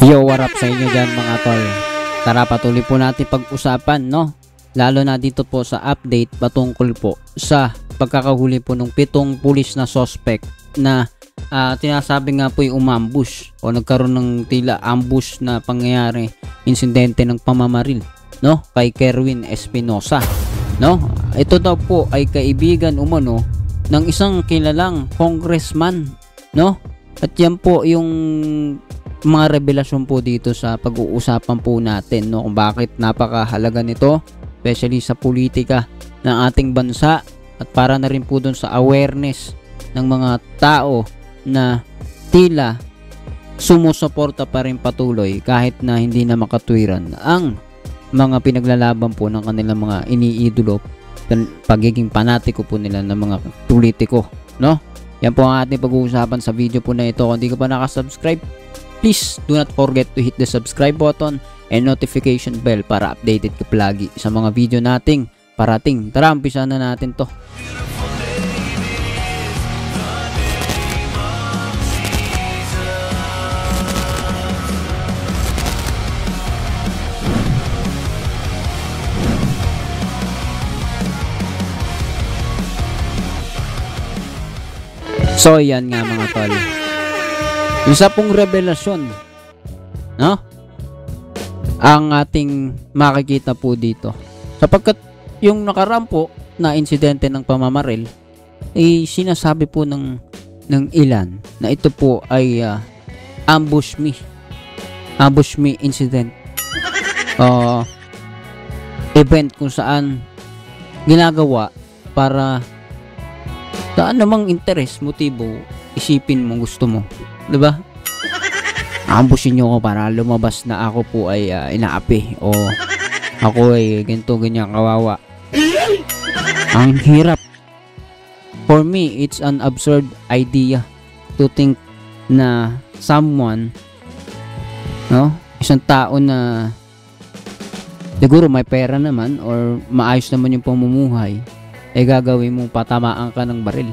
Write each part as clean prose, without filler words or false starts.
Yo, what up sa inyo dyan mga tol? Tara, patuloy po natin pag-usapan, no? Lalo na dito po sa update patungkol po sa pagkakahuli po ng 7 pulis na suspect na tinasabi nga po yung umambush o nagkaroon ng tila ambush na pangyayari, insidente ng pamamaril, no? Kay Kerwin Espinosa, no? Ito daw po ay kaibigan umano ng isang kilalang congressman, no? At yan po yung mga revelasyon po dito sa pag-uusapan po natin, no, kung bakit napakahalaga nito, especially sa politika ng ating bansa, at para na rin po dun sa awareness ng mga tao na tila sumusuporta pa rin patuloy kahit na hindi na makatwiran ang mga pinaglalaban po ng kanilang mga iniidolo, pagiging panatiko po nila ng mga politiko, no? Yan po ang ating pag-uusapan sa video po na ito. Kung hindi ka pa nakasubscribe, please do not forget to hit the subscribe button and notification bell para updated ka palagi sa mga video nating parating. Tara, umpisa na natin to. So yan nga mga tol, isa pong revelasyon, no, ang ating makikita po dito, sapagkat yung nakarampo na insidente ng pamamaril ay sinasabi po ng ilan na ito po ay ambush me incident, event kung saan ginagawa para sa anumang interest, motibo, isipin mo, gusto mo, 'di ba? Ambushin niyo ako para lumabas na ako po ay inaapi o ako ay ganito ganyan kawawa. Ang hirap. For me, it's an absurd idea to think na someone, no, isang tao na siguro may pera naman or maayos naman yung pamumuhay, ay gagawin mo patamaan ka ng baril.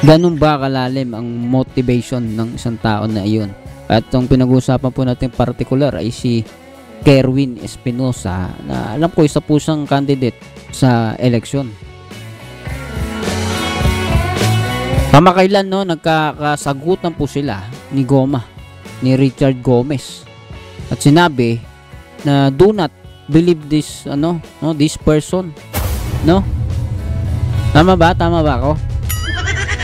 Ganun ba kalalim ang motivation ng isang tao na iyon? At ang pinag-uusapan po natin particular ay si Kerwin Espinosa, na alam ko isa po siyang candidate sa eleksyon. Kamakailan, no, nagkakasagutan po sila ni Richard Gomez. At sinabi na do not believe this this person, no? Tama ba ako?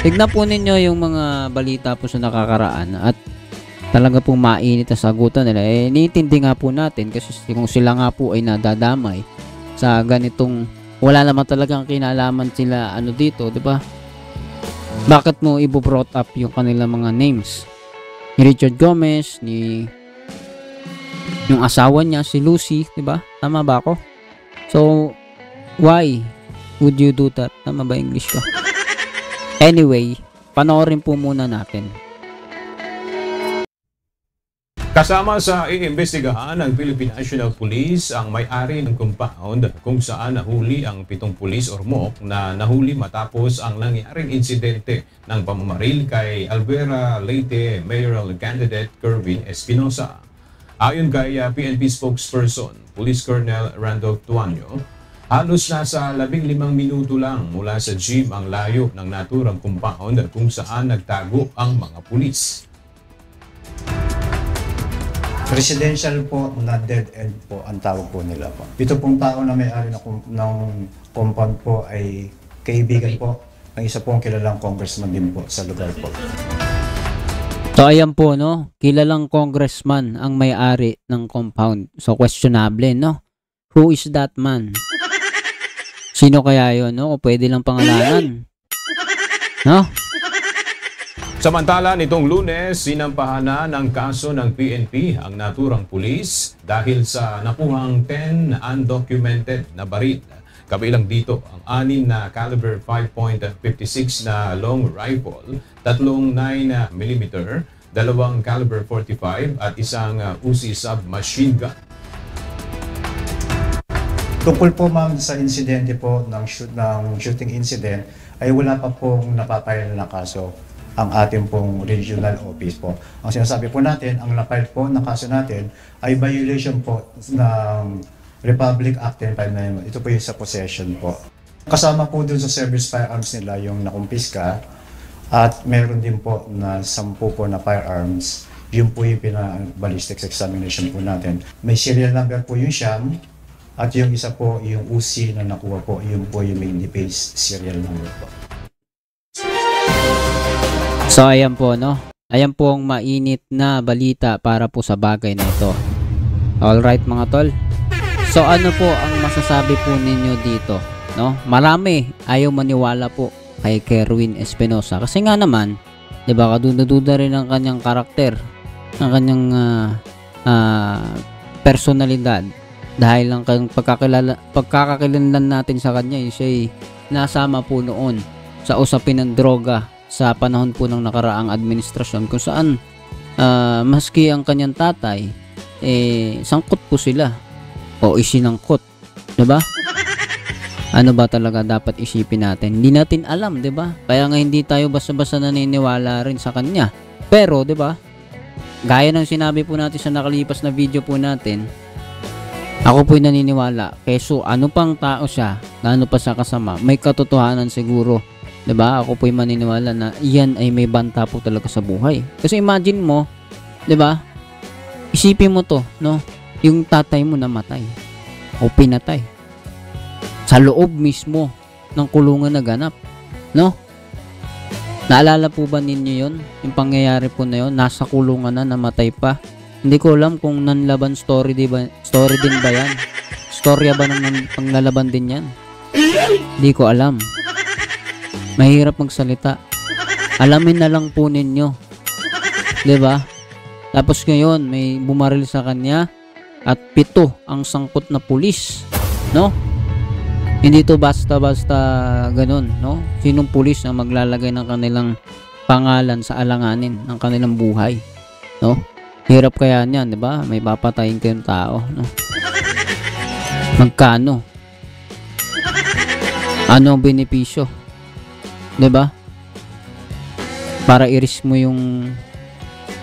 Tignan po ninyo yung mga balita po sa nakakaraan at talaga pong mainit na sagutan nila. Niintindi nga po natin kasi kung sila nga po ay nadadamay sa ganitong wala naman talagang kinalaman sila dito, di ba? Bakit mo i-brought up yung kanilang mga names? Ni Richard Gomez, ni yung asawa niya si Lucy, di ba? Tama ba ako? So, why would you do that? Tama ba English ko? Anyway, panoorin po muna natin. Kasama sa iimbestigahan ng Philippine National Police ang may-ari ng compound kung saan nahuli ang 7 pulis or MOC na nahuli matapos ang nangyaring insidente ng pamamaril kay Alvera Leyte mayoral candidate Kerwin Espinosa. Ayon kay PNP spokesperson, Police Colonel Randolph Tuanyo, halos nasa 15 minuto lang mula sa gym ang layo ng naturang compound kung saan nagtago ang mga pulis. Residential po na dead end po ang tawag po nila po. Ito pong tao na may-ari ng compound po ay kaibigan po ng isa pong kilalang congressman din po sa lugar po. So ayan po, no, kilalang congressman ang may-ari ng compound. So questionable, no? Who is that man? Sino kaya yun, no? O pwede lang pangalanan, no? Samantala, nitong Lunes, sinampahan na ng kaso ng PNP ang naturang pulis dahil sa nakuhang 10 undocumented na baril. Kabilang dito ang 6 na caliber 5.56 na long rifle, 3 9mm, 2 caliber 45 at isang Uzi submachine gun. Tungkol po ma'am sa insidente po ng shooting incident ay wala pa pong napapayal na kaso. ang ating pong regional office po. Ang sinasabi po natin, ang na-file po na kaso natin ay violation po ng Republic Act 10591. Ito po yung sa possession po. Kasama po dun sa service firearms nila yung nakumpiska at meron din po na 10 po na firearms. Yun po yung ballistics examination po natin. May serial number po yung siyam at yung isa po yung UC na nakuha po, yun po yung main defense serial number po. So ayan po, no? Ayan po ang mainit na balita para po sa bagay na ito. Alright mga tol. So ano po ang masasabi po ninyo dito, no? Marami ayaw maniwala po kay Kerwin Espinosa kasi nga naman, 'di ba, kaduda-duda rin ang kanyang karakter, ang kanyang personalidad dahil lang kanyang pagkakakilanlan natin sa kanya, siya ay nasama po noon sa usapin ng droga sa panahon po ng nakaraang administrasyon kung saan maski ang kanyang tatay sangkot po sila o isinangkot, 'di ba? Ano ba talaga dapat isipin natin? Hindi natin alam, 'di ba? Kaya nga hindi tayo basta-basta naniniwala rin sa kanya. Pero 'di ba? Gaya ng sinabi po natin sa nakalipas na video po natin, ako po'y naniniwala. Keso ano pang tao siya, ano pa sa kasama, may katotohanan siguro. 'Di ba? Ako po'y maniniwala na iyan ay may banta po talaga sa buhay. Kasi imagine mo, 'di ba? Isipin mo 'to, no? Yung tatay mo namatay o pinatay sa loob mismo ng kulungan na ganap, no? Naalala po ba ninyo 'yon? Yung pangyayari po na 'yon, nasa kulungan na, namatay pa. Hindi ko alam kung nanlaban story din ba 'yan? Storya ba ng panglalaban din 'yan? Hindi ko alam. Mahirap magsalita. Alamin na lang po ninyo. 'Di ba? Tapos ngayon may bumaril sa kanya at 7 ang sangkot na pulis, no? Hindi to basta-basta ganun, no? Sinong pulis na maglalagay ng kanilang pangalan sa alanganin ng kanilang buhay, no? Hirap kaya niyan, 'di ba? May papatayin kayong tao, no? Magkano? Ano ang benepisyo? 'Di ba? Para i-risk mo yung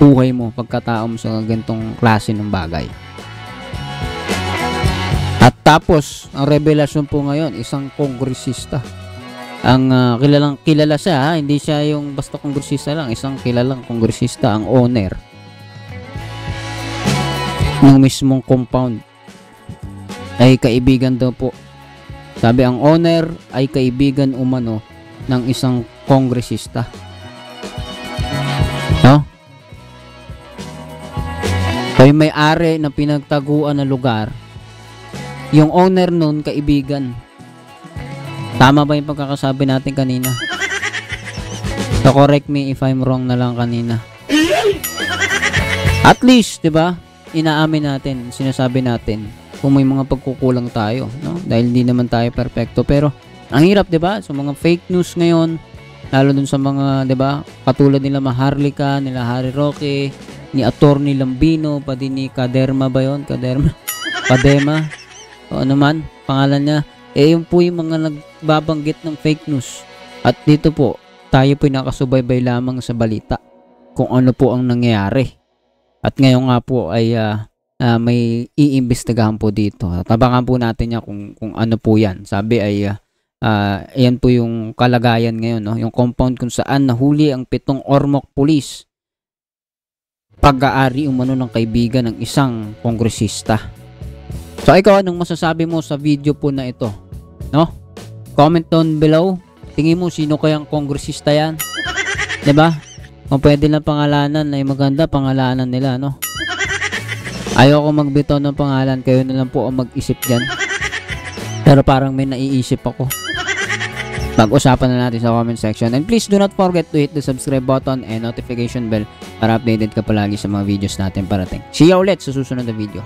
buhay mo pagkatao mo sa ganitong klase ng bagay. At tapos, ang revelasyon po ngayon, isang kongresista. Ang kilala siya, hindi siya yung basta kongresista lang, isang kilalang kongresista, ang owner ng mismong compound ay kaibigan daw po. Sabi, ang owner ay kaibigan umano ng isang kongresista. No? Kaya may-ari na pinagtaguan na lugar, yung owner nun, kaibigan. Tama ba yung pagkakasabi natin kanina? So correct me if I'm wrong na lang kanina. At least, 'di ba? Inaamin natin, sinasabi natin kung may mga pagkukulang tayo, no? Dahil hindi naman tayo perpekto, pero ang hirap, 'di ba? So mga fake news ngayon, lalo dun sa mga, 'di ba? Katulad nila Maharlika, nila Harry Roque, ni Attorney Lambino, pati ni Kaderma ba 'yon? Kadema. O ano man, pangalan niya, yun po yung mga nagbabanggit ng fake news. At dito po, tayo po nakasubaybay lamang sa balita kung ano po ang nangyayari. At ngayon nga po ay may iimbestigahan po dito. Tabangan po natin niya kung ano po yan. Sabi ay, yan po yung kalagayan ngayon, no? Yung compound kung saan nahuli ang 7 Ormoc police. Pag-aari umano ng kaibigan ng isang kongresista. So ikaw, anong masasabi mo sa video po na ito, no? Comment down below. Tingin mo sino kayang kongresista yan? 'Di ba? Kung pwede lang pangalanan ay maganda pangalanan nila, no? Ayoko magbitaw ng pangalan, kayo na lang po ang mag-isip diyan. Pero parang may naiisip ako. Pag-usapan na natin sa comment section. And please do not forget to hit the subscribe button and notification bell para updated ka palagi sa mga videos natin parating. See you ulit sa susunod na video.